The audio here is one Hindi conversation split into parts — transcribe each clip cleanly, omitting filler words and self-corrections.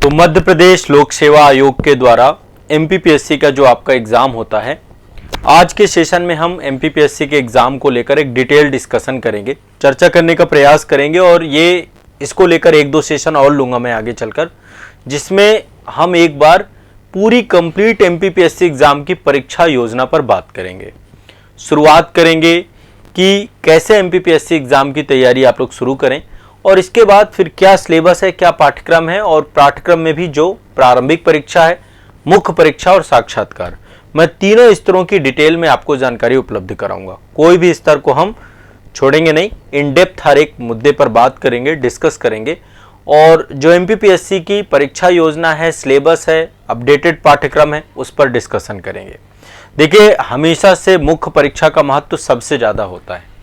तो मध्य प्रदेश लोक सेवा आयोग के द्वारा एमपीपीएससी का जो आपका एग्जाम होता है, आज के सेशन में हम एमपीपीएससी के एग्जाम को लेकर एक डिटेल डिस्कशन करेंगे, चर्चा करने का प्रयास करेंगे और ये इसको लेकर एक दो सेशन और लूंगा मैं आगे चलकर, जिसमें हम एक बार पूरी कंप्लीट एमपीपीएससी एग्जाम की परीक्षा योजना पर बात करेंगे। शुरुआत करेंगे कि कैसे एमपीपीएससी एग्जाम की तैयारी आप लोग शुरू करें और इसके बाद फिर क्या सिलेबस है, क्या पाठ्यक्रम है और पाठ्यक्रम में भी जो प्रारंभिक परीक्षा है, मुख्य परीक्षा और साक्षात्कार, मैं तीनों स्तरों की डिटेल में आपको जानकारी उपलब्ध कराऊंगा। कोई भी स्तर को हम छोड़ेंगे नहीं, इन डेप्थ हर एक मुद्दे पर बात करेंगे, डिस्कस करेंगे और जो एमपीपीएससी की परीक्षा योजना है, सिलेबस है, अपडेटेड पाठ्यक्रम है, उस पर डिस्कशन करेंगे। देखिए, हमेशा से मुख्य परीक्षा का महत्व सबसे ज़्यादा होता है,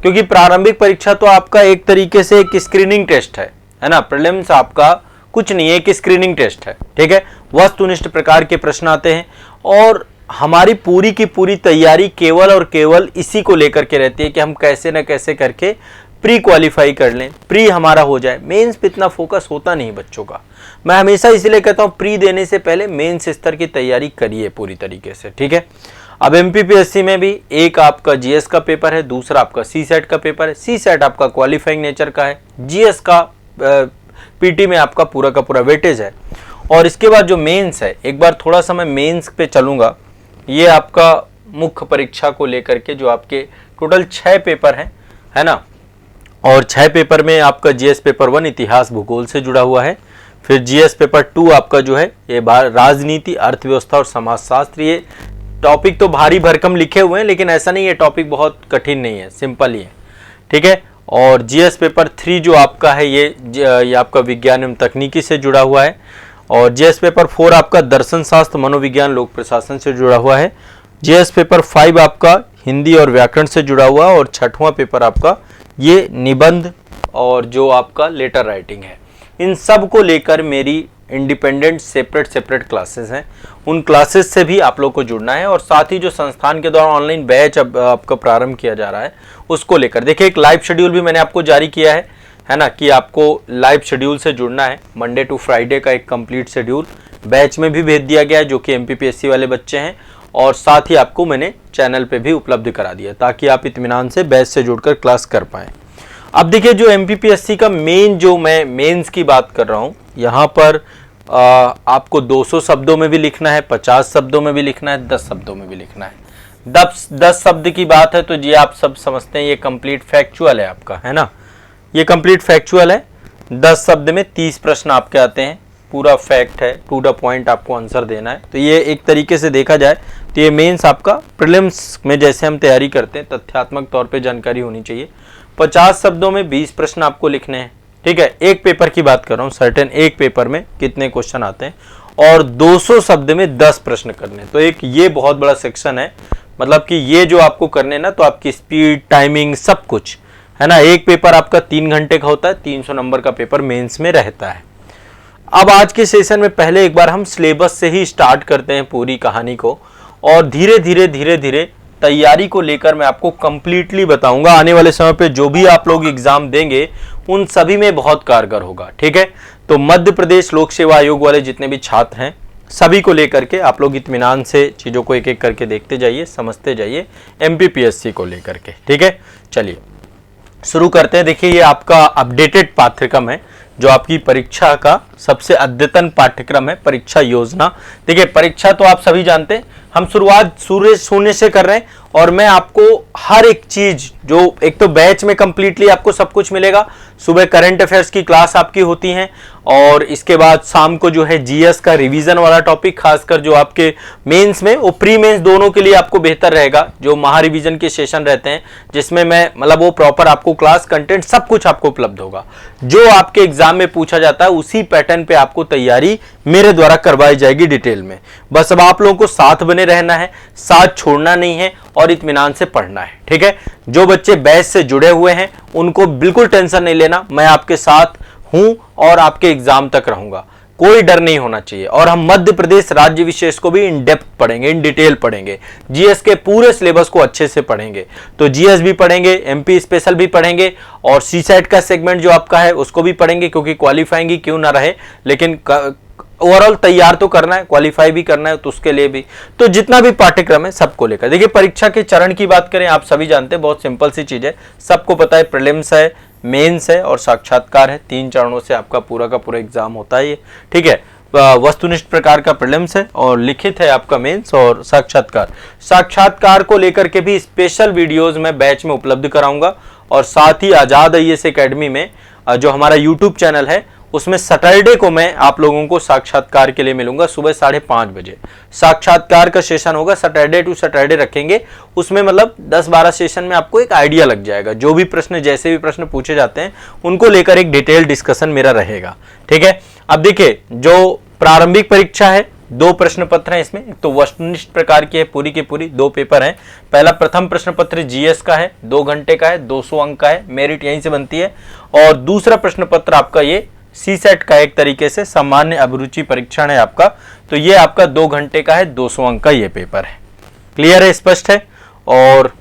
क्योंकि प्रारंभिक परीक्षा तो आपका एक तरीके से एक स्क्रीनिंग टेस्ट है ना। प्रीलिम्स आपका कुछ नहीं है, एक स्क्रीनिंग टेस्ट है, ठीक है। वस्तुनिष्ठ प्रकार के प्रश्न आते हैं और हमारी पूरी की पूरी तैयारी केवल और केवल इसी को लेकर के रहती है कि हम कैसे न कैसे करके प्री क्वालिफाई कर लें, प्री हमारा हो जाए। मेंस पे इतना फोकस होता नहीं बच्चों का। मैं हमेशा इसलिए कहता हूँ प्री देने से पहले मेंस स्तर की तैयारी करिए पूरी तरीके से, ठीक है। अब एमपीपीएससी में भी एक आपका जीएस का पेपर है, दूसरा आपका सीसेट का पेपर है। सीसेट आपका क्वालिफाइंग नेचर का है, जीएस का पीटी में आपका पूरा का पूरा वेटेज है। और इसके बाद जो मेंस है, एक बार थोड़ा सा मैं मेंस पे चलूँगा। ये आपका मुख्य परीक्षा को लेकर के जो आपके टोटल 6 पेपर हैं, है ना। और 6 पेपर में आपका जीएस पेपर 1 इतिहास भूगोल से जुड़ा हुआ है, फिर जीएस पेपर 2 आपका जो है ये राजनीति, अर्थव्यवस्था और समाजशास्त्र। ये टॉपिक तो भारी भरकम लिखे हुए हैं, लेकिन ऐसा नहीं है टॉपिक बहुत कठिन नहीं है, सिंपल ही है, ठीक है। और जीएस पेपर 3 जो आपका है ये आपका विज्ञान एवं तकनीकी से जुड़ा हुआ है। और जीएस पेपर 4 आपका दर्शन शास्त्र, मनोविज्ञान, लोक प्रशासन से जुड़ा हुआ है। जीएस पेपर 5 आपका हिंदी और व्याकरण से जुड़ा हुआ है। और 6वां पेपर आपका ये निबंध और जो आपका लेटर राइटिंग है। इन सब को लेकर मेरी इंडिपेंडेंट सेपरेट क्लासेस हैं, उन क्लासेस से भी आप लोग को जुड़ना है। और साथ ही जो संस्थान के द्वारा ऑनलाइन बैच अब आपका प्रारंभ किया जा रहा है, उसको लेकर देखिए एक लाइव शेड्यूल भी मैंने आपको जारी किया है ना, कि आपको लाइव शेड्यूल से जुड़ना है। मंडे टू फ्राइडे का एक कंप्लीट शेड्यूल बैच में भी भेज दिया गया है, जो कि एमपीपीएससी वाले बच्चे हैं। और साथ ही आपको मैंने चैनल पे भी उपलब्ध करा दिया, ताकि आप इत्मीनान से बैच से जुड़कर क्लास कर पाएँ। अब देखिए, जो एमपीपीएससी का जो मैं मेंस की बात कर रहा हूँ, यहाँ पर आपको 200 शब्दों में भी लिखना है, 50 शब्दों में भी लिखना है, 10 शब्दों में भी लिखना है। 10 शब्द की बात है तो जी आप सब समझते हैं ये कंप्लीट फैक्चुअल है आपका, है ना। ये कंप्लीट फैक्चुअल है। 10 शब्द में 30 प्रश्न आपके आते हैं, पूरा फैक्ट है, टू द पॉइंट आपको आंसर देना है। तो ये एक तरीके से देखा जाए तो ये मेंस आपका प्रीलिम्स में जैसे हम तैयारी करते हैं, तथ्यात्मक तौर पे जानकारी होनी चाहिए। 50 शब्दों में 20 प्रश्न आपको लिखने हैं, ठीक है। एक पेपर की बात कर रहा हूँ, सर्टेन एक पेपर में कितने क्वेश्चन आते हैं, और 200 शब्द में 10 प्रश्न करने। तो एक ये बहुत बड़ा सेक्शन है, मतलब कि ये जो आपको करने ना, तो आपकी स्पीड, टाइमिंग, सब कुछ है ना। एक पेपर आपका 3 घंटे का होता है, 300 नंबर का पेपर मेंस में रहता है। अब आज के सेशन में पहले एक बार हम सिलेबस से ही स्टार्ट करते हैं पूरी कहानी को, और धीरे धीरे तैयारी को लेकर मैं आपको कंप्लीटली बताऊंगा। आने वाले समय पे जो भी आप लोग एग्जाम देंगे उन सभी में बहुत कारगर होगा, ठीक है। तो मध्य प्रदेश लोक सेवा आयोग वाले जितने भी छात्र हैं, सभी को लेकर के आप लोग इत्मीनान से चीज़ों को एक एक करके देखते जाइए, समझते जाइए एमपीपीएससी को लेकर के, ठीक है। चलिए शुरू करते हैं। देखिए, ये आपका अपडेटेड पाठ्यक्रम है, जो आपकी परीक्षा का सबसे अद्यतन पाठ्यक्रम है, परीक्षा योजना। देखिए, परीक्षा तो आप सभी जानते हैं, हम शुरुआत शून्य से कर रहे हैं और मैं आपको हर एक चीज, जो एक तो बैच में कंप्लीटली आपको सब कुछ मिलेगा। सुबह करंट अफेयर्स की क्लास आपकी होती हैं और इसके बाद शाम को जो है जीएस का रिवीजन वाला टॉपिक, खासकर जो आपके मेंस में और प्री मेंस दोनों के लिए आपको बेहतर रहेगा, जो महा रिवीजन के सेशन रहते हैं, जिसमें मैं मतलब वो प्रॉपर आपको क्लास कंटेंट सब कुछ आपको उपलब्ध होगा। जो आपके एग्जाम में पूछा जाता है उसी पैटर्न पे आपको तैयारी मेरे द्वारा करवाई जाएगी डिटेल में। बस अब आप लोगों को साथ बने रहना है, साथ छोड़ना नहीं है और इत्मीनान से पढ़ना है, ठीक है। जो बच्चे बैच से जुड़े हुए हैं उनको बिल्कुल टेंशन नहीं लेना, मैं आपके साथ हूं और आपके एग्जाम तक रहूंगा, कोई डर नहीं होना चाहिए। और हम मध्य प्रदेश राज्य विशेष को भी इन डेप्थ पढ़ेंगे, इन डिटेल पढ़ेंगे, जीएस के पूरे सिलेबस को अच्छे से पढ़ेंगे। तो जीएस भी पढ़ेंगे, एमपी स्पेशल भी पढ़ेंगे और सीसेट का सेगमेंट जो आपका है उसको भी पढ़ेंगे, क्योंकि क्वालिफाइंग ही क्यों ना रहे, लेकिन ओवरऑल तैयार तो करना है, क्वालिफाई भी करना है, तो उसके लिए भी तो जितना भी पाठ्यक्रम है सबको लेकर देखिए। परीक्षा के चरण की बात करें, आप सभी जानते हैं बहुत सिंपल सी चीज है, सबको पता है प्रीलिम्स है, मेंस है और साक्षात्कार है। 3 चरणों से आपका पूरा का पूरा एग्जाम होता है ये, ठीक है। वस्तुनिष्ठ प्रकार का प्रीलिम्स है और लिखित है आपका मेंस और साक्षात्कार। साक्षात्कार को लेकर के भी स्पेशल वीडियोस मैं बैच में उपलब्ध कराऊंगा और साथ ही आजाद आईएएस एकेडमी में जो हमारा यूट्यूब चैनल है उसमें सैटरडे को मैं आप लोगों को साक्षात्कार के लिए मिलूंगा सुबह 5:30 बजे। साक्षात्कार का सेशन होगा, सैटरडे टू सैटरडे रखेंगे, उसमें मतलब 10-12 सेशन में आपको एक आइडिया लग जाएगा। जो भी प्रश्न, जैसे भी प्रश्न पूछे जाते हैं उनको लेकर एक डिटेल डिस्कशन मेरा रहेगा, ठीक है। अब देखिए, जो प्रारंभिक परीक्षा है 2 प्रश्न पत्र हैं इसमें, तो वस्तुनिष्ठ प्रकार की है पूरी की पूरी, 2 पेपर हैं। पहला प्रथम प्रश्न पत्र जीएस का है, 2 घंटे का है, 200 अंक का है, मेरिट यहीं से बनती है। और दूसरा प्रश्न पत्र आपका ये सीसेट का एक तरीके से सामान्य अभिरुचि परीक्षण है आपका, तो ये आपका 2 घंटे का है, 200 अंक का ये पेपर है। क्लियर है, स्पष्ट है। और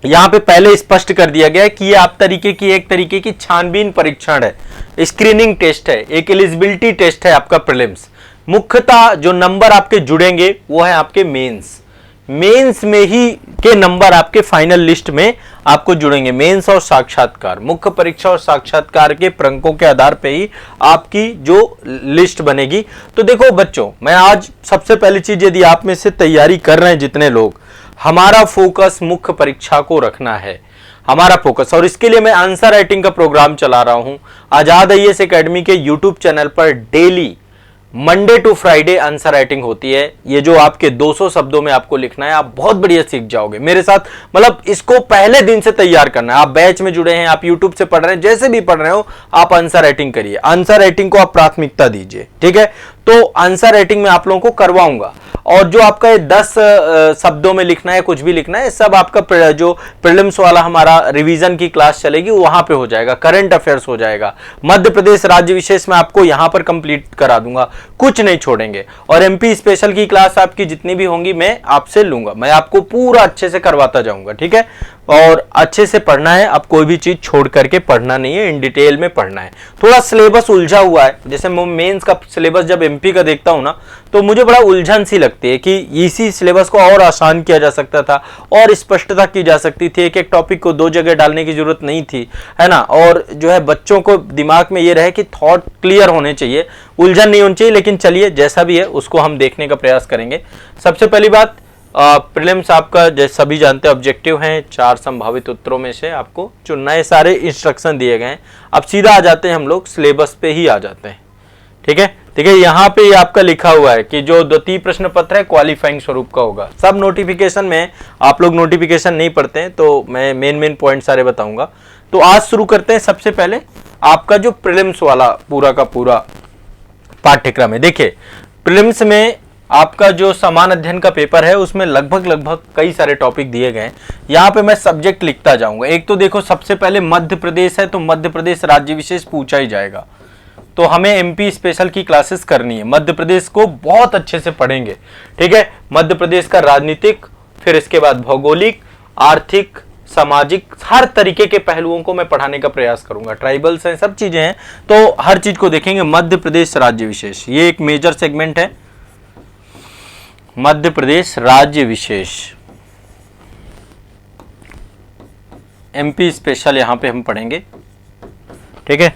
यहां पे पहले स्पष्ट कर दिया गया है कि ये आप एक तरीके की छानबीन परीक्षण है, स्क्रीनिंग टेस्ट है, एक एलिजिबिलिटी टेस्ट है आपका प्रीलिम्स। मुख्यतः जो नंबर आपके जुड़ेंगे वो है आपके मेंस में ही के नंबर आपके फाइनल लिस्ट में आपको जुड़ेंगे। मेंस और साक्षात्कार, मुख्य परीक्षा और साक्षात्कार के अंकों के आधार पे ही आपकी जो लिस्ट बनेगी। तो देखो बच्चों, मैं आज सबसे पहली चीज, यदि आप में से तैयारी कर रहे हैं जितने लोग, हमारा फोकस मुख्य परीक्षा को रखना है, हमारा फोकस। और इसके लिए मैं आंसर राइटिंग का प्रोग्राम चला रहा हूं आजाद आईएएस एकेडमी के यूट्यूब चैनल पर। Daily Monday to Friday answer writing होती है। ये जो आपके 200 शब्दों में आपको लिखना है, आप बहुत बढ़िया सीख जाओगे मेरे साथ। मतलब इसको पहले दिन से तैयार करना है। आप बैच में जुड़े हैं, आप यूट्यूब से पढ़ रहे हैं, जैसे भी पढ़ रहे हो आप आंसर राइटिंग करिए। आंसर राइटिंग को आप प्राथमिकता दीजिए, ठीक है। तो आंसर राइटिंग में आप लोगों को करवाऊंगा। और जो आपका ये 10 शब्दों में लिखना है, कुछ भी लिखना है, सब आपका जो प्रीलिम्स वाला हमारा रिवीजन की क्लास चलेगी वहां पे हो जाएगा, करंट अफेयर्स हो जाएगा। मध्य प्रदेश राज्य विशेष में आपको यहां पर कंप्लीट करा दूंगा, कुछ नहीं छोड़ेंगे। और एमपी स्पेशल की क्लास आपकी जितनी भी होंगी मैं आपसे लूंगा, मैं आपको पूरा अच्छे से करवाता जाऊंगा, ठीक है। और अच्छे से पढ़ना है, अब कोई भी चीज छोड़ करके पढ़ना नहीं है, इन डिटेल में पढ़ना है। थोड़ा सिलेबस उलझा हुआ है, जैसे मैं मेंस का सिलेबस जब एमपी का देखता हूं ना, तो मुझे बड़ा उलझन सी लगती है कि इसी सिलेबस को और आसान किया जा सकता था और स्पष्टता की जा सकती थी। एक एक टॉपिक को 2 जगह डालने की जरूरत नहीं थी, है ना। और जो है बच्चों को दिमाग में ये रहे कि थॉट क्लियर होने चाहिए, उलझन नहीं होनी चाहिए। लेकिन चलिए, जैसा भी है उसको हम देखने का प्रयास करेंगे। सबसे पहली बात, प्रीलिम्स आपका जैसे सभी जानते हैं ऑब्जेक्टिव हैं, 4 संभावित उत्तरों में से आपको चुनना है। सारे इंस्ट्रक्शन दिए गए हैं। अब सीधा आ जाते हैं हम लोग सिलेबस पे ही आ जाते हैं, ठीक है। देखिए यहाँ पे ये आपका लिखा हुआ है कि जो द्वितीय प्रश्न पत्र है क्वालिफाइंग स्वरूप का होगा। सब नोटिफिकेशन में, आप लोग नोटिफिकेशन नहीं पढ़ते हैं तो मैं मेन पॉइंट सारे बताऊंगा। तो आज शुरू करते हैं। सबसे पहले आपका जो प्रीलिम्स वाला पूरा का पूरा पाठ्यक्रम है। देखिए, प्रीलिम्स में आपका जो समान अध्ययन का पेपर है उसमें लगभग कई सारे टॉपिक दिए गए हैं। यहाँ पे मैं सब्जेक्ट लिखता जाऊंगा। एक तो देखो, सबसे पहले मध्य प्रदेश है तो मध्य प्रदेश राज्य विशेष पूछा ही जाएगा, तो हमें एमपी स्पेशल की क्लासेस करनी है। मध्य प्रदेश को बहुत अच्छे से पढ़ेंगे, ठीक है। मध्य प्रदेश का राजनीतिक, फिर इसके बाद भौगोलिक, आर्थिक, सामाजिक, हर तरीके के पहलुओं को मैं पढ़ाने का प्रयास करूंगा। ट्राइबल्स हैं, सब चीजें हैं, तो हर चीज को देखेंगे। मध्य प्रदेश राज्य विशेष, ये एक मेजर सेगमेंट है। मध्य प्रदेश राज्य विशेष, एमपी स्पेशल यहां पे हम पढ़ेंगे, ठीक है।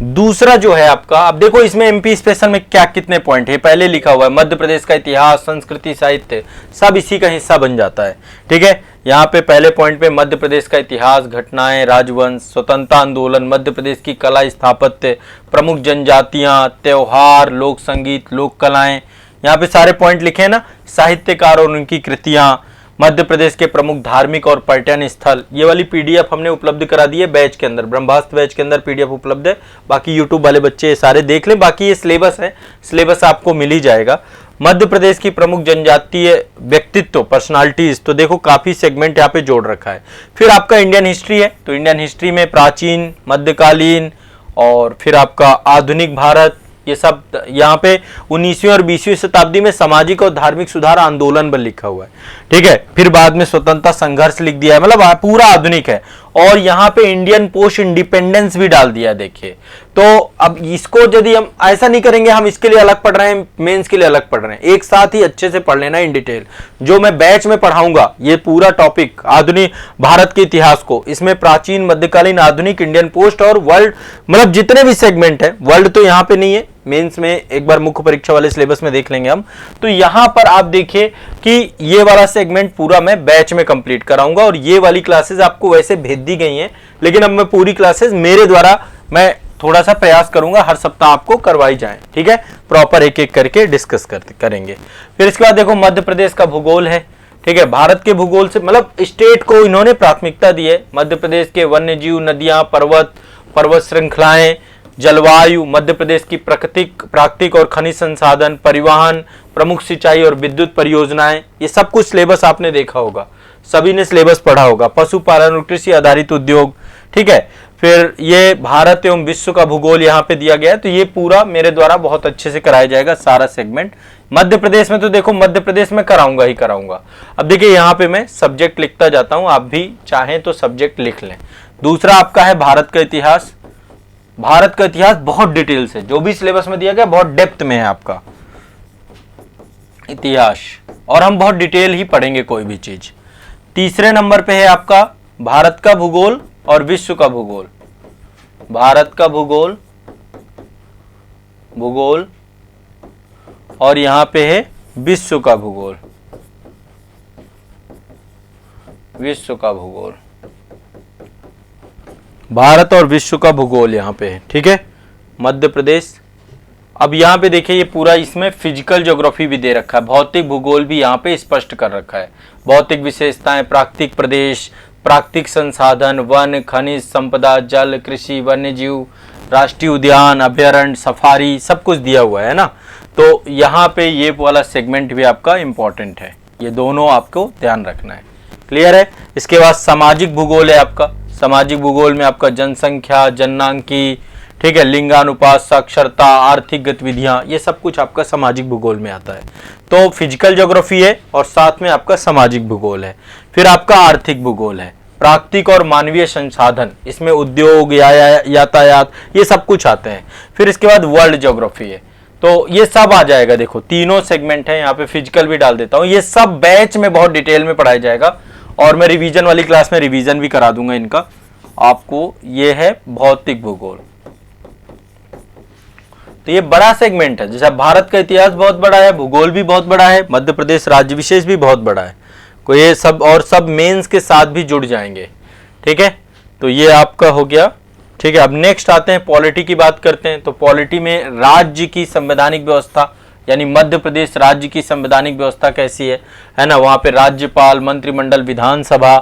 दूसरा जो है आपका, अब देखो इसमें एमपी स्पेशल में क्या कितने पॉइंट है, पहले लिखा हुआ है मध्य प्रदेश का इतिहास, संस्कृति, साहित्य, सब इसी का हिस्सा बन जाता है, ठीक है। यहाँ पे पहले पॉइंट पे मध्य प्रदेश का इतिहास, घटनाएं, राजवंश, स्वतंत्रता आंदोलन, मध्य प्रदेश की कला स्थापत्य, प्रमुख जनजातियां, त्योहार, लोक संगीत, लोक कलाएं, यहाँ पे सारे पॉइंट लिखे हैं ना। साहित्यकार और उनकी कृतियां, मध्य प्रदेश के प्रमुख धार्मिक और पर्यटन स्थल, ये वाली पीडीएफ हमने उपलब्ध करा दी है बैच के अंदर, ब्रह्मास्त्र बैच के अंदर पीडीएफ उपलब्ध है। बाकी यूट्यूब वाले बच्चे ये सारे देख लें, बाकी ये सिलेबस है, सिलेबस आपको मिल ही जाएगा। मध्य प्रदेश की प्रमुख जनजातीय व्यक्तित्व, पर्सनालिटीज, तो देखो काफी सेगमेंट यहाँ पे जोड़ रखा है। फिर आपका इंडियन हिस्ट्री है, तो इंडियन हिस्ट्री में प्राचीन, मध्यकालीन और फिर आपका आधुनिक भारत, ये सब यहाँ पे 19वीं और 20वीं शताब्दी में सामाजिक और धार्मिक सुधार आंदोलन पर लिखा हुआ है, ठीक है। फिर बाद में स्वतंत्रता संघर्ष लिख दिया है, मतलब पूरा आधुनिक है। और यहाँ पे इंडियन पोस्ट इंडिपेंडेंस भी डाल दिया। देखिए तो अब इसको यदि हम ऐसा नहीं करेंगे, हम इसके लिए अलग पढ़ रहे हैं, मेंस के लिए अलग पढ़ रहे हैं, एक साथ ही अच्छे से पढ़ लेना इन डिटेल। जो मैं बैच में पढ़ाऊंगा ये पूरा टॉपिक आधुनिक भारत के इतिहास को, इसमें प्राचीन, मध्यकालीन, आधुनिक, इंडियन पोस्ट और वर्ल्ड, मतलब जितने भी सेगमेंट है, वर्ल्ड तो यहाँ पे नहीं है, मेंस में एक बार मुख्य परीक्षा वाले सिलेबस में देख लेंगे हम। तो यहां पर आप देखिए कि ये वाला सेगमेंट पूरा मैं बैच में कंप्लीट कराऊंगा और ये वाली क्लासेस आपको वैसे भेज दी गई हैं, लेकिन अब मैं पूरी क्लासेस मेरे द्वारा मैं थोड़ा सा प्रयास करूंगा हर सप्ताह आपको करवाई जाए, ठीक है, प्रॉपर एक एक करके डिस्कस करेंगे। फिर इसके बाद देखो मध्य प्रदेश का भूगोल है, ठीक है, भारत के भूगोल से मतलब स्टेट को इन्होंने प्राथमिकता दी है। मध्य प्रदेश के वन्य जीव, नदियां, पर्वत श्रृंखलाएं, जलवायु, मध्य प्रदेश की प्राकृतिक और खनिज संसाधन, परिवहन, प्रमुख सिंचाई और विद्युत परियोजनाएं, ये सब कुछ सिलेबस आपने देखा होगा, सभी ने सिलेबस पढ़ा होगा। पशुपालन और कृषि आधारित उद्योग, ठीक है। फिर ये भारत एवं विश्व का भूगोल यहाँ पे दिया गया है, तो ये पूरा मेरे द्वारा बहुत अच्छे से कराया जाएगा सारा सेगमेंट। मध्य प्रदेश में तो देखो मध्य प्रदेश में कराऊंगा ही कराऊंगा। अब देखिए यहाँ पे मैं सब्जेक्ट लिखता जाता हूँ, आप भी चाहें तो सब्जेक्ट लिख लें। दूसरा आपका है भारत का इतिहास। भारत का इतिहास बहुत डिटेल से, जो भी सिलेबस में दिया गया बहुत डेप्थ में है आपका इतिहास, और हम बहुत डिटेल ही पढ़ेंगे कोई भी चीज। तीसरे नंबर पे है आपका भारत का भूगोल और विश्व का भूगोल। भारत का भूगोल और यहां पे है विश्व का भूगोल। विश्व का भूगोल, भारत और विश्व का भूगोल यहाँ पे है, ठीक है, मध्य प्रदेश। अब यहाँ पे देखिए ये पूरा इसमें फिजिकल ज्योग्राफी भी दे रखा है, भौतिक भूगोल भी यहाँ पे स्पष्ट कर रखा है। भौतिक विशेषताएं, प्राकृतिक प्रदेश, प्राकृतिक संसाधन, वन, खनिज संपदा, जल, कृषि, वन्य जीव, राष्ट्रीय उद्यान, अभयारण्य, सफारी, सब कुछ दिया हुआ है ना। तो यहाँ पे ये वाला सेगमेंट भी आपका इंपॉर्टेंट है, ये दोनों आपको ध्यान रखना है। क्लियर है। इसके बाद सामाजिक भूगोल है आपका। सामाजिक भूगोल में आपका जनसंख्या, जननांकी, ठीक है, लिंगानुपात, साक्षरता, आर्थिक गतिविधियां, ये सब कुछ आपका सामाजिक भूगोल में आता है। तो फिजिकल ज्योग्राफी है और साथ में आपका सामाजिक भूगोल है। फिर आपका आर्थिक भूगोल है, प्राकृतिक और मानवीय संसाधन, इसमें उद्योग, यातायात, ये सब कुछ आते हैं। फिर इसके बाद वर्ल्ड ज्योग्राफी है, तो ये सब आ जाएगा। देखो तीनों सेगमेंट है, यहाँ पे फिजिकल भी डाल देता हूँ। ये सब बैच में बहुत डिटेल में पढ़ाया जाएगा और मैं रिवीजन वाली क्लास में रिवीजन भी करा दूंगा इनका आपको। ये है भौतिक भूगोल, तो ये बड़ा सेगमेंट है। जैसे भारत का इतिहास बहुत बड़ा है, भूगोल भी बहुत बड़ा है, मध्य प्रदेश राज्य विशेष भी बहुत बड़ा है, को ये सब और सब मेंस के साथ भी जुड़ जाएंगे, ठीक है। तो ये आपका हो गया, ठीक है। अब नेक्स्ट आते हैं पॉलिटी की बात करते हैं। तो पॉलिटी में राज्य की संवैधानिक व्यवस्था, यानी मध्य प्रदेश राज्य की संवैधानिक व्यवस्था कैसी है ना। वहां पे राज्यपाल, मंत्रिमंडल, विधानसभा,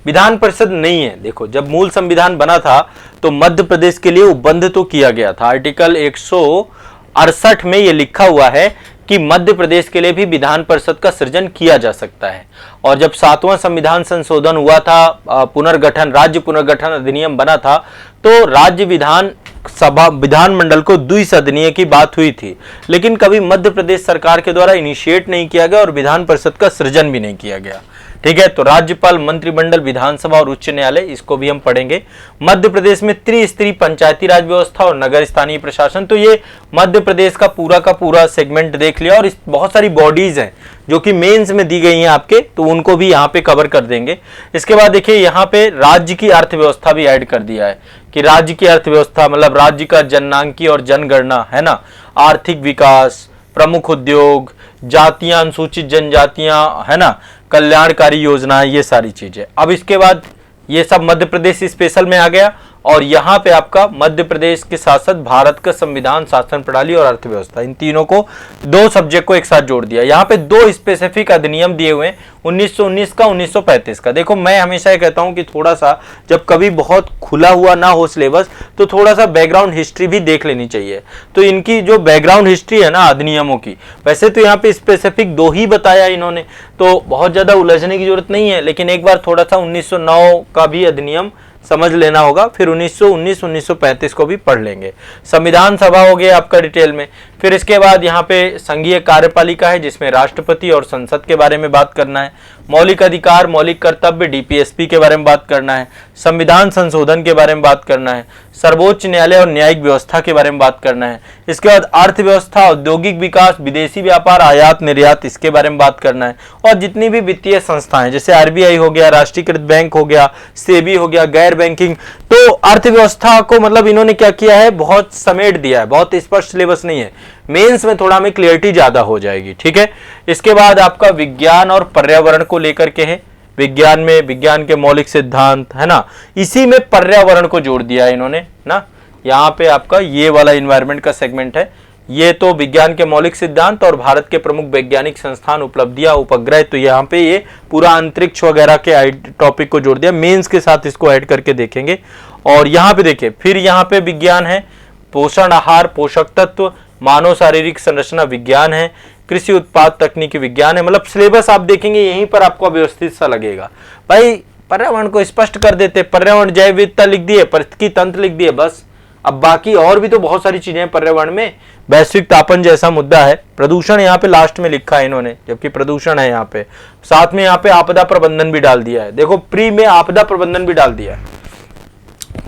विधान परिषद नहीं है। देखो जब मूल संविधान बना था तो मध्य प्रदेश के लिए उपबंध तो किया गया था, आर्टिकल 168 में ये लिखा हुआ है कि मध्य प्रदेश के लिए भी विधान परिषद का सृजन किया जा सकता है। और जब 7वां संविधान संशोधन हुआ था, पुनर्गठन, राज्य पुनर्गठन अधिनियम बना था, तो राज्य विधानमंडल को द्विसदनीय की बात हुई थी, लेकिन कभी मध्य प्रदेश सरकार के द्वारा इनिशिएट नहीं किया गया और विधान परिषद का सृजन भी नहीं किया गया, ठीक है। तो राज्यपाल, मंत्रिमंडल, विधानसभा और उच्च न्यायालय, इसको भी हम पढ़ेंगे। मध्य प्रदेश में त्रिस्तरीय पंचायती राज व्यवस्था और नगर स्थानीय प्रशासन, तो ये मध्य प्रदेश का पूरा सेगमेंट देख लिया। और इस बहुत सारी बॉडीज हैं जो कि मेंस में दी गई हैं आपके, तो उनको भी यहाँ पे कवर कर देंगे। इसके बाद देखिए यहाँ पे राज्य की अर्थव्यवस्था भी ऐड कर दिया है कि राज्य की अर्थव्यवस्था मतलब राज्य का जननांकी और जनगणना, है ना, आर्थिक विकास, प्रमुख उद्योग, जातियां, अनुसूचित जनजातियां, है ना, कल्याणकारी योजनाएं, ये सारी चीजें। अब इसके बाद ये सब मध्य प्रदेश स्पेशल में आ गया और यहाँ पे आपका मध्य प्रदेश के साथ साथ भारत का संविधान, शासन प्रणाली और अर्थव्यवस्था, इन तीनों को, दो सब्जेक्ट को एक साथ जोड़ दिया। यहाँ पे दो स्पेसिफिक अधिनियम दिए हुए हैं, 1919 का, 1935 का। देखो मैं हमेशा ये कहता हूँ कि थोड़ा सा जब कभी बहुत खुला हुआ ना हो सिलेबस, तो थोड़ा सा बैकग्राउंड हिस्ट्री भी देख लेनी चाहिए। तो इनकी जो बैकग्राउंड हिस्ट्री है ना अधिनियमों की, वैसे तो यहाँ पे स्पेसिफिक दो ही बताया इन्होंने, तो बहुत ज्यादा उलझने की जरूरत नहीं है, लेकिन एक बार थोड़ा सा 1909 का भी अधिनियम समझ लेना होगा। फिर 1919, 1935 को भी पढ़ लेंगे। संविधान सभा हो गया आपका डिटेल में, फिर इसके बाद यहाँ पे संघीय कार्यपालिका है, जिसमें राष्ट्रपति और संसद के बारे में बात करना है। मौलिक अधिकार, मौलिक कर्तव्य, डीपीएसपी के बारे में बात करना है। संविधान संशोधन के बारे में बात करना है। सर्वोच्च न्यायालय और न्यायिक व्यवस्था के बारे में बात करना है। इसके बाद अर्थव्यवस्था, औद्योगिक विकास, विदेशी व्यापार, आयात निर्यात, इसके बारे में बात करना है। और जितनी भी वित्तीय संस्थाएं जैसे आरबीआई हो गया, राष्ट्रीयकृत बैंक हो गया, सेबी हो गया, गैर बैंकिंग, तो अर्थव्यवस्था को मतलब इन्होंने क्या किया है, बहुत समेट दिया है, बहुत स्पष्ट सिलेबस नहीं है। मेंस में थोड़ा हमें क्लियरिटी ज्यादा हो जाएगी, ठीक है। इसके बाद आपका विज्ञान और पर्यावरण को लेकर के है। विज्ञान में विज्ञान के मौलिक सिद्धांत है ना, इसी में पर्यावरण को जोड़ दिया है इन्होंने ना। यहाँ पे आपका ये वाला इन्वायरमेंट का सेगमेंट है, ये तो विज्ञान के मौलिक सिद्धांत और भारत के प्रमुख वैज्ञानिक संस्थान, उपलब्धियां, उपग्रह, तो यहाँ पे ये पूरा अंतरिक्ष वगैरह के टॉपिक को जोड़ दिया। मेंस के साथ इसको ऐड करके देखेंगे। और यहाँ पे देखिए, फिर यहाँ पे विज्ञान है, पोषण आहार, पोषक तत्व, मानव शारीरिक संरचना विज्ञान है, कृषि उत्पाद तकनीकी विज्ञान है। मतलब सिलेबस आप देखेंगे यहीं पर आपको व्यवस्थित सा लगेगा। भाई पर्यावरण को स्पष्ट कर देते, पर्यावरण जैव विविधता लिख दिए, पारिस्थितिकी तंत्र लिख दिए, बस। अब बाकी और भी तो बहुत सारी चीजें हैं पर्यावरण में। वैश्विक तापन जैसा मुद्दा है, प्रदूषण यहाँ पे लास्ट में लिखा है इन्होंने, जबकि प्रदूषण है यहाँ पे। साथ में यहाँ पे आपदा प्रबंधन भी डाल दिया है, देखो प्री में आपदा प्रबंधन भी डाल दिया है।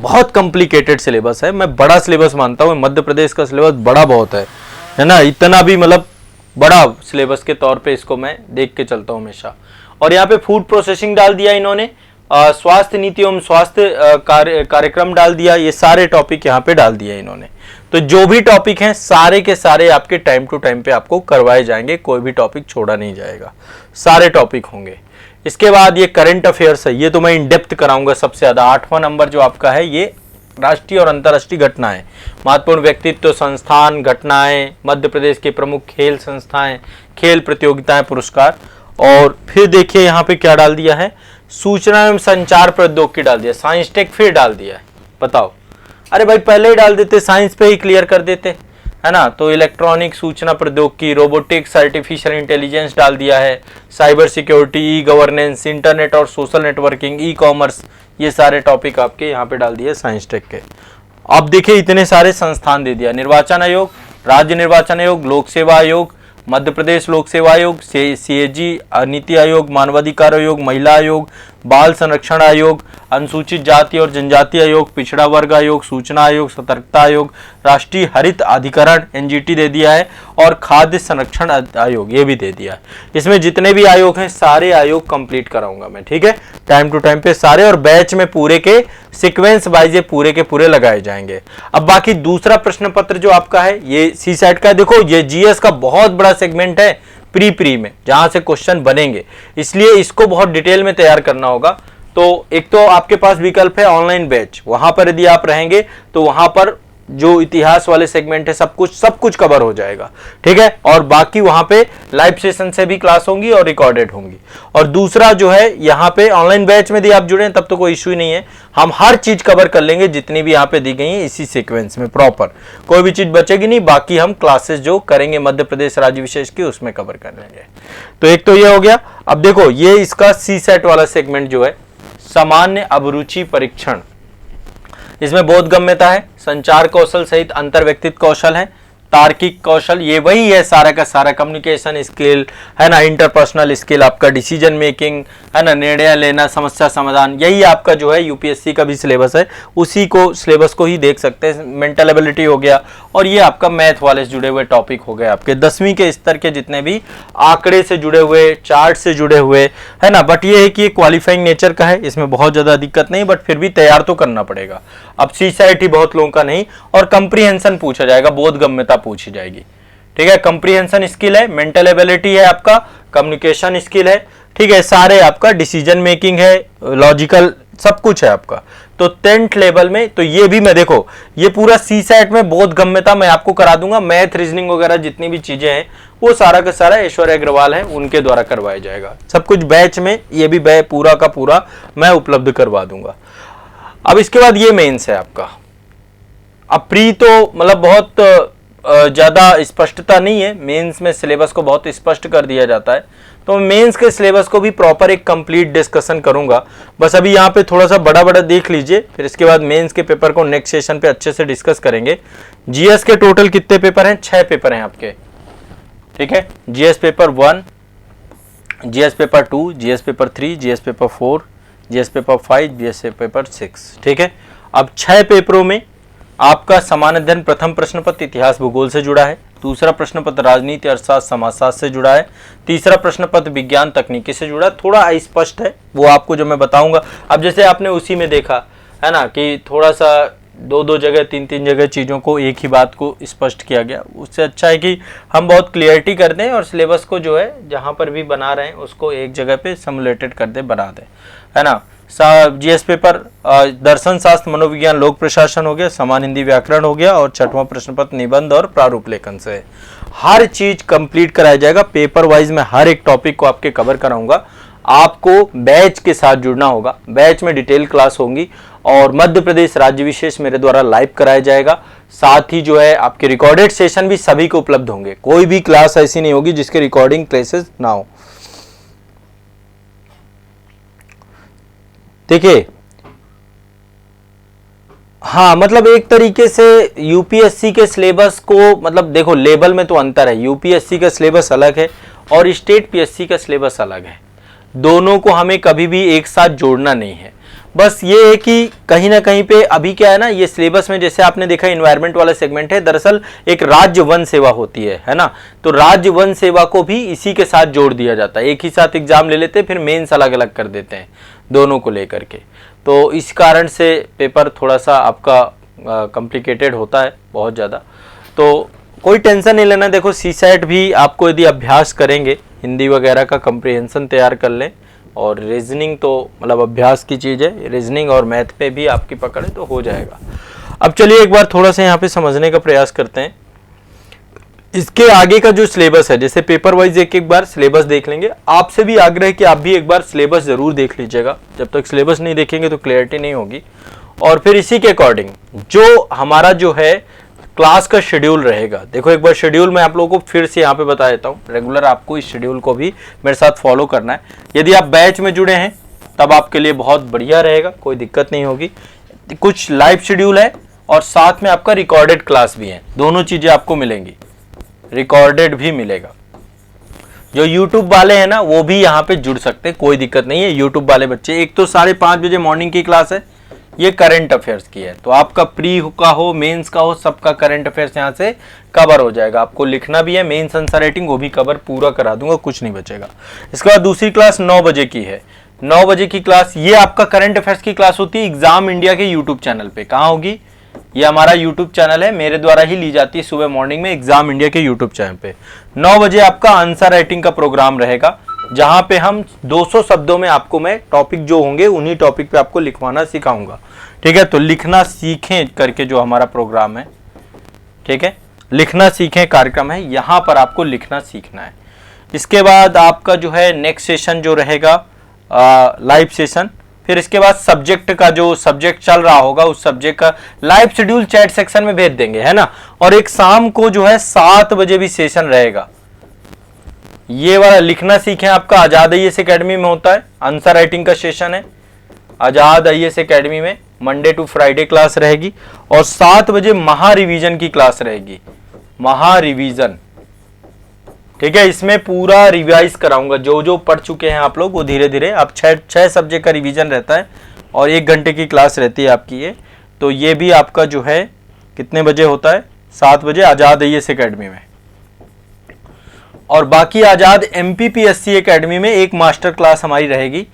बहुत कॉम्प्लिकेटेड सिलेबस है, मैं बड़ा सिलेबस मानता हूँ। मध्य प्रदेश का सिलेबस बड़ा बहुत है ना, इतना भी मतलब बड़ा सिलेबस के तौर पे इसको मैं देख के चलता हूँ हमेशा। और यहाँ पे फूड प्रोसेसिंग डाल दिया इन्होंने, स्वास्थ्य नीति एवं स्वास्थ्य कार्यक्रम डाल दिया, ये सारे टॉपिक यहाँ पे डाल दिया इन्होंने। तो जो भी टॉपिक हैं सारे के सारे आपके टाइम टू टाइम पे आपको करवाए जाएंगे, कोई भी टॉपिक छोड़ा नहीं जाएगा, सारे टॉपिक होंगे। इसके बाद ये करंट अफेयर्स है, ये तो मैं इन डेप्थ कराऊंगा सबसे ज्यादा। 8वां नंबर जो आपका है ये राष्ट्रीय और अंतर्राष्ट्रीय घटनाएं, महत्वपूर्ण व्यक्तित्व, संस्थान, घटनाएं, मध्य प्रदेश के प्रमुख खेल संस्थाएं, खेल प्रतियोगिताएं, पुरस्कार। और फिर देखिए यहाँ पे क्या डाल दिया है, सूचना एवं संचार प्रौद्योगिकी डाल दिया, साइंस टेक फिर डाल दिया है। बताओ, अरे भाई पहले ही डाल देते, साइंस पे ही क्लियर कर देते, है ना। तो इलेक्ट्रॉनिक, सूचना प्रौद्योगिकी, रोबोटिक्स, आर्टिफिशियल इंटेलिजेंस डाल दिया है, cyber security, e governance, internet और सोशल नेटवर्किंग, ई कॉमर्स, ये सारे टॉपिक आपके यहाँ पे डाल दिए साइंस टेक के। अब देखिए इतने सारे संस्थान दे दिया, निर्वाचन आयोग, राज्य निर्वाचन आयोग, लोक सेवा आयोग, मध्य प्रदेश लोक सेवा आयोग, सीएजी, नीति आयोग, मानवाधिकार आयोग, महिला आयोग, बाल संरक्षण आयोग, अनुसूचित जाति और जनजाति आयोग, पिछड़ा वर्ग आयोग, सूचना आयोग, सतर्कता आयोग, राष्ट्रीय हरित अधिकरण एनजीटी दे दिया है, और खाद्य संरक्षण आयोग ये भी दे दिया है। इसमें जितने भी आयोग हैं सारे आयोग कंप्लीट कराऊंगा मैं, ठीक है, टाइम टू टाइम पे सारे, और बैच में पूरे के सीक्वेंस वाइज ये पूरे के पूरे लगाए जाएंगे। अब बाकी दूसरा प्रश्न पत्र जो आपका है ये सी सेट का है। देखो ये जीएस का बहुत बड़ा सेगमेंट है प्री में, जहां से क्वेश्चन बनेंगे, इसलिए इसको बहुत डिटेल में तैयार करना होगा। तो एक तो आपके पास विकल्प है ऑनलाइन बैच, वहां पर यदि आप रहेंगे तो वहां पर जो इतिहास वाले सेगमेंट है सब कुछ कवर हो जाएगा, ठीक है। और बाकी वहां पे लाइव सेशन से भी क्लास होंगी और रिकॉर्डेड होंगी। और दूसरा जो है यहाँ पे ऑनलाइन बैच में यदि आप जुड़े तब तो कोई इश्यू ही नहीं है, हम हर चीज कवर कर लेंगे जितनी भी यहाँ पे दी गई है इसी सीक्वेंस में प्रॉपर, कोई भी चीज बचेगी नहीं। बाकी हम क्लासेस जो करेंगे मध्य प्रदेश राज्य विशेष की उसमें कवर कर लेंगे। तो एक तो ये हो गया। अब देखो ये इसका सी सेट वाला सेगमेंट जो है, सामान्य अभिरुचि परीक्षण, इसमें बोधगम्यता है, संचार कौशल सहित अंतर व्यक्तित्व कौशल है, तार्किक कौशल, ये वही है सारा का सारा, कम्युनिकेशन स्किल है ना, इंटरपर्सनल स्किल, आपका डिसीजन मेकिंग है ना, निर्णय लेना, समस्या समाधान, यही आपका जो है यूपीएससी का भी सिलेबस है, उसी को सिलेबस को ही देख सकते हैं। मेंटल एबिलिटी हो गया, और ये आपका मैथ वाले से जुड़े हुए टॉपिक हो गए, आपके 10वीं के स्तर के जितने भी आंकड़े से जुड़े हुए, चार्ट से जुड़े हुए है ना। बट ये है कि क्वालिफाइंग नेचर का है, इसमें बहुत ज्यादा दिक्कत नहीं, बट फिर भी तैयार तो करना पड़ेगा। अब सीसाइट ही बहुत लोगों का नहीं, और कंप्रीहेंशन पूछा जाएगा, बोधगम्यता पूछी जाएगी, ठीक है। कंप्रीहेंशन स्किल है, मेंटल एबिलिटी है आपका, कम्युनिकेशन स्किल है, ठीक है, सारे आपका डिसीजन मेकिंग है, लॉजिकल, सब कुछ है आपका। तो 10th लेवल में तो ये भी मैं देखो, ये पूरा सी सेट में बोधगम्यता मैं आपको करा दूंगा, मैथ रीजनिंग वगैरह जितनी भी चीजें हैं वो सारा का सारा ऐश्वर्या अग्रवाल है उनके द्वारा करवाया जाएगा, सब कुछ बैच में, ये भी पूरा का पूरा मैं उपलब्ध करवा दूंगा। अब इसके बाद ये मेंस है आपका। अब प्री तो मतलब बहुत ज़्यादा स्पष्टता नहीं है, मेंस में सिलेबस को बहुत स्पष्ट कर दिया जाता है, तो मेंस के सिलेबस को भी प्रॉपर एक कंप्लीट डिस्कशन करूंगा। बस अभी यहाँ पे थोड़ा सा बड़ा बड़ा देख लीजिए, फिर इसके बाद मेंस के पेपर को नेक्स्ट सेशन पे अच्छे से डिस्कस करेंगे। जीएस के टोटल कितने पेपर हैं? 6 पेपर हैं आपके, ठीक है। GS paper 1, GS paper 2, GS paper 3, GS paper 4, GS paper 5, GS paper 6, ठीक है। अब 6 पेपरों में आपका समान अध्ययन प्रथम प्रश्न पत्र इतिहास भूगोल से जुड़ा है, दूसरा प्रश्न पत्र राजनीति अर्थशास्त्र समाजशास्त्र से जुड़ा है, तीसरा प्रश्न पत्र विज्ञान तकनीकी से जुड़ा है। थोड़ा अस्पष्ट है वो आपको जो मैं बताऊंगा। अब जैसे आपने उसी में देखा है ना कि थोड़ा सा दो जगह तीन जगह चीज़ों को एक ही बात को स्पष्ट किया गया, उससे अच्छा है कि हम बहुत क्लियरिटी कर दें और सिलेबस को जो है जहाँ पर भी बना रहे हैं उसको एक जगह पे सिमुलेटेड कर दे, बना दें, है ना। जीएस पेपर दर्शन शास्त्र मनोविज्ञान लोक प्रशासन हो गया, समान हिंदी व्याकरण हो गया, और 6वां प्रश्न पत्र निबंध और प्रारूप लेखन से। हर चीज कंप्लीट कराया जाएगा, पेपर वाइज में हर एक टॉपिक को आपके कवर कराऊंगा। आपको बैच के साथ जुड़ना होगा, बैच में डिटेल क्लास होंगी और मध्य प्रदेश राज्य विशेष मेरे द्वारा लाइव कराया जाएगा। साथ ही जो है आपके रिकॉर्डेड सेशन भी सभी को उपलब्ध होंगे, कोई भी क्लास ऐसी नहीं होगी जिसके रिकॉर्डिंग क्लासेस ना हो। देखिए हाँ, मतलब एक तरीके से यूपीएससी के सिलेबस को, मतलब देखो लेवल में तो अंतर है, यूपीएससी का सिलेबस अलग है और स्टेट पीएससी का सिलेबस अलग है। दोनों को हमें कभी भी एक साथ जोड़ना नहीं है। बस ये है कि कहीं ना कहीं पे अभी क्या है ना, ये सिलेबस में जैसे आपने देखा एनवायरनमेंट वाला सेगमेंट है, दरअसल एक राज्य वन सेवा होती है ना, तो राज्य वन सेवा को भी इसी के साथ जोड़ दिया जाता है। एक ही साथ एग्जाम ले लेते हैं, फिर मेंस अलग अलग कर देते हैं दोनों को लेकर के, तो इस कारण से पेपर थोड़ा सा आपका कॉम्प्लिकेटेड होता है बहुत ज़्यादा। तो कोई टेंशन नहीं लेना। देखो सीसैट भी आपको यदि अभ्यास करेंगे, हिंदी वगैरह का कंप्रिहेंशन तैयार कर लें, और रीजनिंग तो मतलब अभ्यास की चीज़ है, रीजनिंग और मैथ पे भी आपकी पकड़ है तो हो जाएगा। अब चलिए एक बार थोड़ा सा यहाँ पे समझने का प्रयास करते हैं इसके आगे का जो सिलेबस है। जैसे पेपर वाइज एक बार सिलेबस देख लेंगे। आपसे भी आग्रह है कि आप भी एक बार सिलेबस जरूर देख लीजिएगा, जब तक सिलेबस नहीं देखेंगे तो क्लियरिटी नहीं होगी। और फिर इसी के अकॉर्डिंग जो हमारा जो है क्लास का शेड्यूल रहेगा, देखो एक बार शेड्यूल मैं आप लोगों को फिर से यहाँ पे बता देता हूँ। रेगुलर आपको इस शेड्यूल को भी मेरे साथ फॉलो करना है। यदि आप बैच में जुड़े हैं तब आपके लिए बहुत बढ़िया रहेगा, कोई दिक्कत नहीं होगी। कुछ लाइव शेड्यूल है और साथ में आपका रिकॉर्डेड क्लास भी है, दोनों चीजें आपको मिलेंगी, रिकॉर्डेड भी मिलेगा। जो YouTube वाले हैं ना वो भी यहाँ पे जुड़ सकते हैं, कोई दिक्कत नहीं है। YouTube वाले बच्चे, एक तो 5:30 बजे मॉर्निंग की क्लास है, ये करंट अफेयर्स की है, तो आपका प्री का हो मेंस का हो सबका करंट अफेयर्स यहाँ से कवर हो जाएगा। आपको लिखना भी है, मेंस आंसर राइटिंग वो भी कवर पूरा करा दूंगा, कुछ नहीं बचेगा। इसके बाद दूसरी क्लास 9 बजे की है। 9 बजे की क्लास ये आपका करंट अफेयर्स की क्लास होती है एग्जाम इंडिया के यूट्यूब चैनल पे। कहाँ होगी? ये हमारा यूट्यूब चैनल है, मेरे द्वारा ही ली जाती है सुबह मॉर्निंग में एग्जाम इंडिया के यूट्यूब चैनल पे। 9 बजे आपका आंसर राइटिंग का प्रोग्राम रहेगा, जहां पे हम 200 शब्दों में आपको मैं टॉपिक जो होंगे उन्हीं टॉपिक पे आपको लिखवाना सिखाऊंगा, ठीक है। तो लिखना सीखें करके जो हमारा प्रोग्राम है, ठीक है, लिखना सीखें कार्यक्रम है, यहां पर आपको लिखना सीखना है। इसके बाद आपका जो है नेक्स्ट सेशन जो रहेगा लाइव सेशन। फिर इसके बाद सब्जेक्ट का जो सब्जेक्ट चल रहा होगा उस सब्जेक्ट का लाइव शेड्यूल चैट सेक्शन में भेज देंगे, है ना। और एक शाम को जो है 7 बजे भी सेशन रहेगा। ये वाला लिखना सीखें आपका आजाद आईएएस एकेडमी में होता है, आंसर राइटिंग का सेशन है आजाद आईएएस एकेडमी में, मंडे टू फ्राइडे क्लास रहेगी। और 7 बजे महा रिवीजन की क्लास रहेगी, महा रिवीजन, ठीक है। इसमें पूरा रिवाइज कराऊंगा, जो जो पढ़ चुके हैं आप लोग वो धीरे धीरे। अब 6 सब्जेक्ट का रिवीजन रहता है और 1 घंटे की क्लास रहती है आपकी ये। तो ये भी आपका जो है कितने बजे होता है? 7 बजे आजाद आईएएस एकेडमी में। और बाकी आजाद एमपीपीएससी एकेडमी में एक मास्टर क्लास हमारी रहेगी,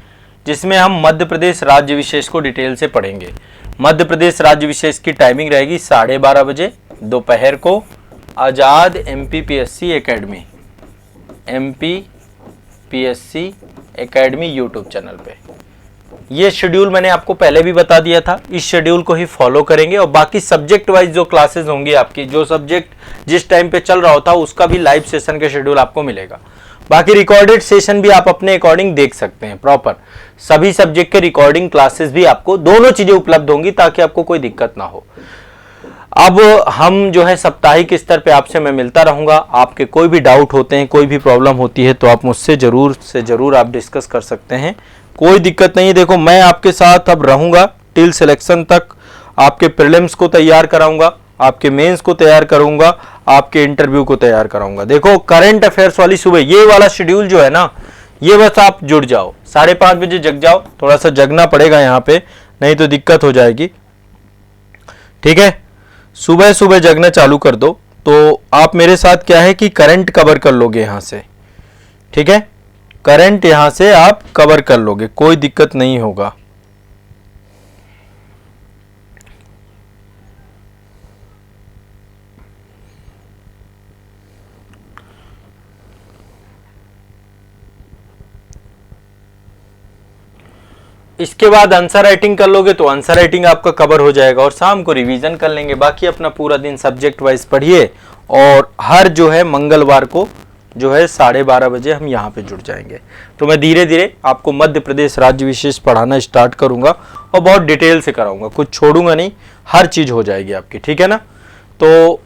जिसमें हम मध्य प्रदेश राज्य विशेष को डिटेल से पढ़ेंगे। मध्य प्रदेश राज्य विशेष की टाइमिंग रहेगी 12:30 बजे दोपहर को, Azad MPPSC academy, MPPSC academy YouTube channel पे। ये शेड्यूल मैंने आपको पहले भी बता दिया था, इस शेड्यूल को ही फॉलो करेंगे। और बाकी सब्जेक्ट वाइज जो क्लासेस होंगी आपकी, जो सब्जेक्ट जिस टाइम पे चल रहा होता है उसका भी लाइव सेशन का शेड्यूल आपको मिलेगा। बाकी रिकॉर्डेड सेशन भी आप अपने अकॉर्डिंग देख सकते हैं, प्रॉपर सभी सब्जेक्ट के रिकॉर्डिंग क्लासेस भी आपको, दोनों चीजें उपलब्ध होंगी ताकि आपको कोई दिक्कत ना हो। अब हम जो है साप्ताहिक स्तर पे आपसे मैं मिलता रहूंगा। आपके कोई भी डाउट होते हैं, कोई भी प्रॉब्लम होती है तो आप मुझसे जरूर से जरूर आप डिस्कस कर सकते हैं, कोई दिक्कत नहीं। देखो मैं आपके साथ अब रहूंगा टिल सिलेक्शन तक, आपके प्रीलिम्स को तैयार कराऊंगा, आपके मेंस को तैयार करूंगा, आपके इंटरव्यू को तैयार कराऊंगा। देखो करंट अफेयर्स वाली सुबह ये वाला शेड्यूल जो है ना, ये बस आप जुड़ जाओ, 5:30 बजे जग जाओ, थोड़ा सा जगना पड़ेगा यहाँ पे, नहीं तो दिक्कत हो जाएगी, ठीक है। सुबह सुबह जगना चालू कर दो तो आप मेरे साथ क्या है कि करंट कवर कर लोगे यहां से, ठीक है। करंट यहां से आप कवर कर लोगे, कोई दिक्कत नहीं होगा। इसके बाद आंसर राइटिंग कर लोगे तो आंसर राइटिंग आपका कवर हो जाएगा और शाम को रिवीजन कर लेंगे। बाकी अपना पूरा दिन सब्जेक्ट वाइज पढ़िए और हर जो है मंगलवार को जो है 12:30 बजे हम यहाँ पे जुड़ जाएंगे। तो मैं धीरे धीरे आपको मध्य प्रदेश राज्य विशेष पढ़ाना स्टार्ट करूंगा और बहुत डिटेल से कराऊंगा, कुछ छोड़ूंगा नहीं, हर चीज हो जाएगी आपकी, ठीक है ना। तो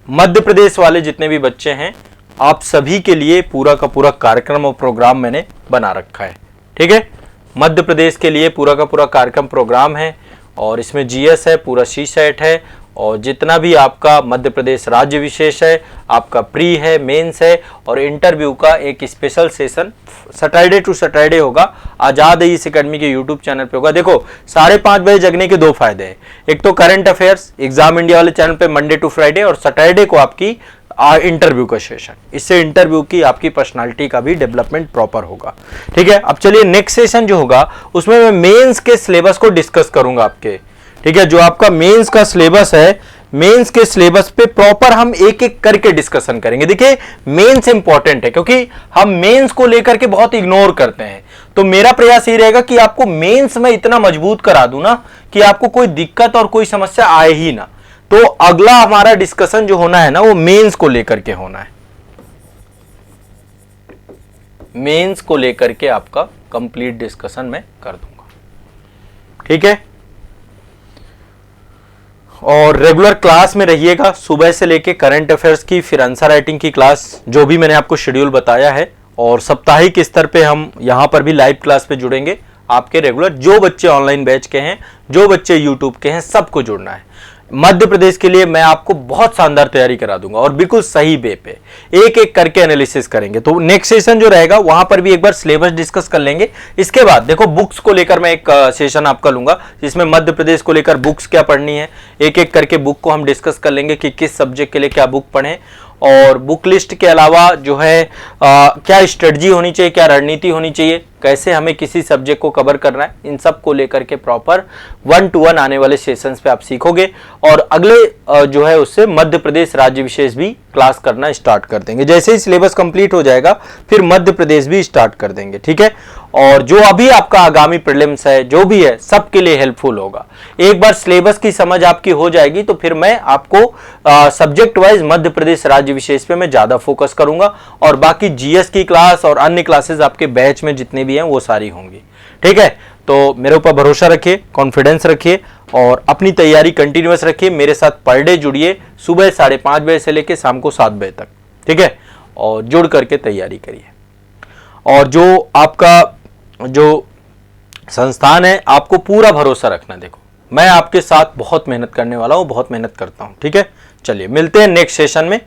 मध्य प्रदेश वाले जितने भी बच्चे हैं आप सभी के लिए पूरा का पूरा कार्यक्रम और प्रोग्राम मैंने बना रखा है, ठीक है। मध्य प्रदेश के लिए पूरा का पूरा कार्यक्रम प्रोग्राम है और इसमें जीएस है, पूरा सी सेट है और जितना भी आपका मध्य प्रदेश राज्य विशेष है, आपका प्री है, मेंस है और इंटरव्यू का एक special session Saturday to Saturday होगा, आजाद ईस एकेडमी के यूट्यूब चैनल पे होगा। देखो 5:30 बजे जगने के 2 फायदे हैं, एक तो करंट अफेयर्स एग्जाम इंडिया वाले चैनल पे मंडे टू फ्राइडे और सैटरडे को आपकी इंटरव्यू का सेशन, इससे इंटरव्यू की आपकी पर्सनालिटी का भी डेवलपमेंट प्रॉपर होगा, ठीक है। अब चलिए नेक्स्ट सेशन जो होगा उसमें मैं मेंस के सिलेबस को डिस्कस करूंगा आपके, ठीक है। जो आपका मेंस का सिलेबस है, मेंस के सिलेबस पे प्रॉपर हम एक एक करके डिस्कशन करेंगे। देखिए मेंस इंपॉर्टेंट है क्योंकि हम मेंस को लेकर के बहुत इग्नोर करते हैं, तो मेरा प्रयास ये रहेगा कि आपको मेंस में इतना मजबूत करा दूं ना कि आपको कोई दिक्कत और कोई समस्या आए ही ना। तो अगला हमारा डिस्कशन जो होना है ना वो मेंस को लेकर के होना है, मेंस को लेकर के आपका कंप्लीट डिस्कशन मैं कर दूंगा, ठीक है। और रेगुलर क्लास में रहिएगा सुबह से लेके करंट अफेयर्स की, फिर आंसर राइटिंग की क्लास जो भी मैंने आपको शेड्यूल बताया है, और साप्ताहिक स्तर पे हम यहां पर भी लाइव क्लास पे जुड़ेंगे आपके रेगुलर। जो बच्चे ऑनलाइन बैच के हैं, जो बच्चे यूट्यूब के हैं, सबको जुड़ना है। मध्य प्रदेश के लिए मैं आपको बहुत शानदार तैयारी करा दूंगा और बिल्कुल सही वे पे एक एक करके एनालिसिस करेंगे। तो नेक्स्ट सेशन जो रहेगा वहां पर भी एक बार सिलेबस डिस्कस कर लेंगे। इसके बाद देखो बुक्स को लेकर मैं एक सेशन आपका लूंगा जिसमें मध्य प्रदेश को लेकर बुक्स क्या पढ़नी है, एक एक करके बुक को हम डिस्कस कर लेंगे कि किस सब्जेक्ट के लिए क्या बुक पढ़ें, और बुक लिस्ट के अलावा जो है क्या स्ट्रेटजी होनी चाहिए, क्या रणनीति होनी चाहिए, कैसे हमें किसी सब्जेक्ट को कवर करना है, इन सब को लेकर के प्रॉपर 1-to-1 आने वाले सेशंस पे आप सीखोगे। और अगले जो है उससे मध्य प्रदेश राज्य विशेष भी क्लास करना स्टार्ट कर देंगे। जैसे ही सिलेबस कंप्लीट हो जाएगा फिर मध्य प्रदेश भी स्टार्ट कर देंगे, ठीक है। और जो अभी आपका आगामी प्रीलिम्स है, जो भी है, सबके लिए हेल्पफुल होगा। एक बार सिलेबस की समझ आपकी हो जाएगी तो फिर मैं आपको सब्जेक्ट वाइज मध्य प्रदेश राज्य विशेष पे मैं ज्यादा फोकस करूंगा और बाकी जीएस की क्लास और अन्य क्लासेस आपके बैच में जितने भी हैं वो सारी होंगी, ठीक है। तो मेरे ऊपर भरोसा रखिए, कॉन्फिडेंस रखिए और अपनी तैयारी कंटिन्यूअस रखिए। मेरे साथ पर डे जुड़िए सुबह 5:30 बजे से लेकर शाम को 7 बजे तक, ठीक है, और जुड़ करके तैयारी करिए। और जो आपका जो संस्थान है आपको पूरा भरोसा रखना। देखो मैं आपके साथ बहुत मेहनत करने वाला हूं, बहुत मेहनत करता हूं, ठीक है। चलिए मिलते हैं नेक्स्ट सेशन में।